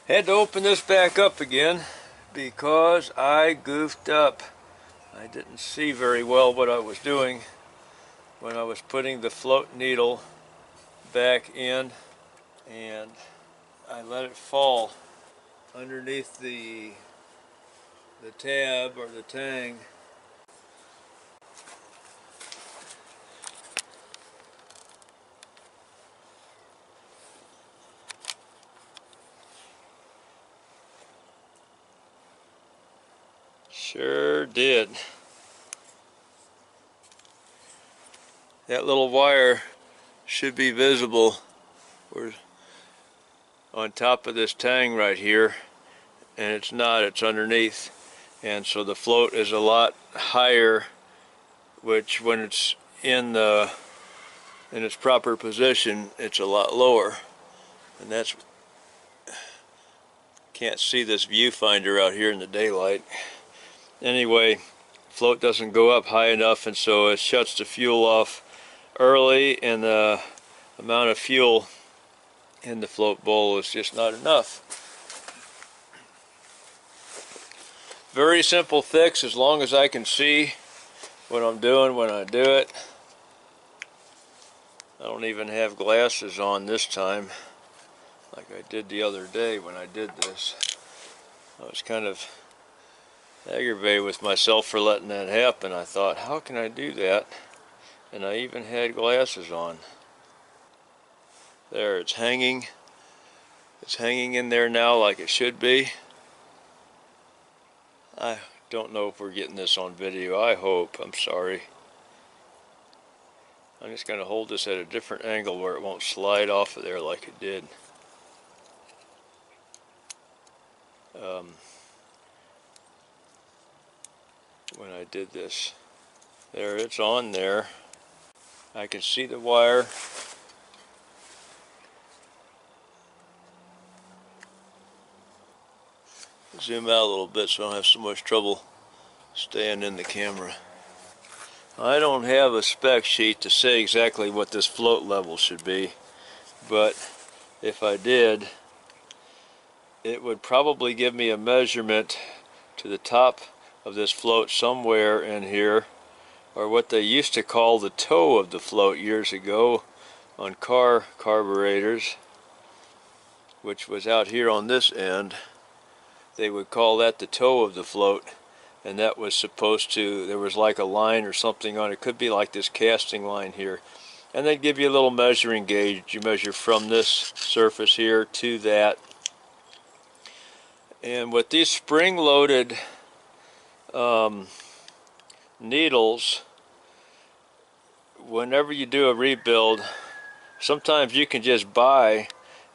Had to open this back up again because I goofed up. I didn't see very well what I was doing when I was putting the float needle back in, and I let it fall underneath the tab or the tang. Sure did. That little wire should be visible. We're on top of this tang right here, and it's not, it's underneath. And so the float is a lot higher, which when it's in its proper position, it's a lot lower. And that's, can't see this viewfinder out here in the daylight. Anyway, float doesn't go up high enough, and so it shuts the fuel off early, and the amount of fuel in the float bowl is just not enough. Very simple fix as long as I can see what I'm doing when I do it. I don't even have glasses on this time like I did the other day when I did this. I was kind of aggravated with myself for letting that happen. I thought, how can I do that? And I even had glasses on. There, it's hanging. It's hanging in there now like it should be. I don't know if we're getting this on video. I hope. I'm sorry. I'm just going to hold this at a different angle where it won't slide off of there like it did. When I did this. There, it's on there. I can see the wire. Zoom out a little bit so I don't have so much trouble staying in the camera. I don't have a spec sheet to say exactly what this float level should be, but if I did, it would probably give me a measurement to the top of this float somewhere in here, or what they used to call the toe of the float years ago on car carburetors, which was out here on this end. They would call that the toe of the float, and that was supposed to, there was like a line or something on it. It could be like this casting line here, and they'd give you a little measuring gauge. You measure from this surface here to that. And with these spring-loaded needles, whenever you do a rebuild, sometimes you can just buy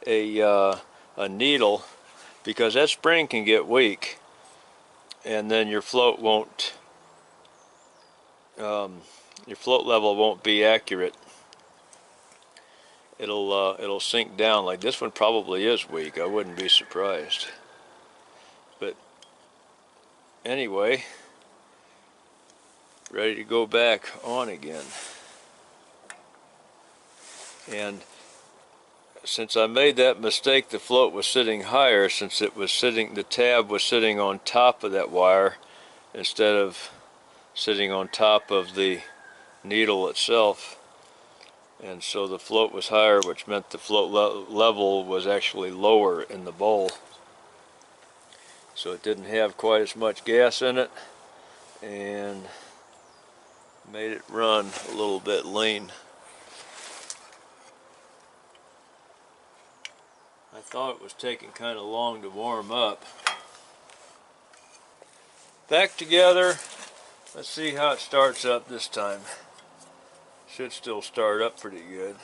a needle, because that spring can get weak, and then your float won't, your float level won't be accurate. It'll sink down. Like this one probably is weak. I wouldn't be surprised. But anyway, ready to go back on again. And since I made that mistake, the float was sitting higher, since it was sitting, the tab was sitting on top of that wire instead of sitting on top of the needle itself. And so the float was higher, which meant the float level was actually lower in the bowl. So it didn't have quite as much gas in it, and made it run a little bit lean. I thought it was taking kind of long to warm up. Back together. Let's see how it starts up this time. Should still start up pretty good.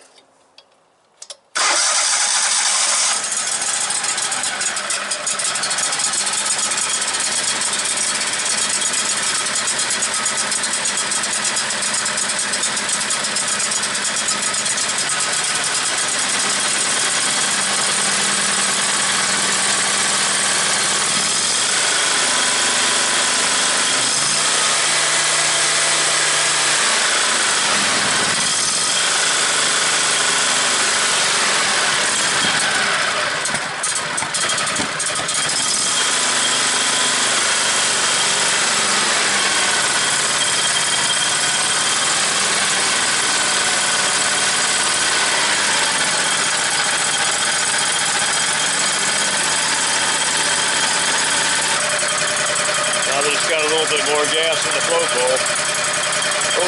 little bit more gas in the float bowl.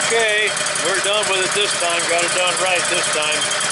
Okay, we're done with it this time. Got it done right this time.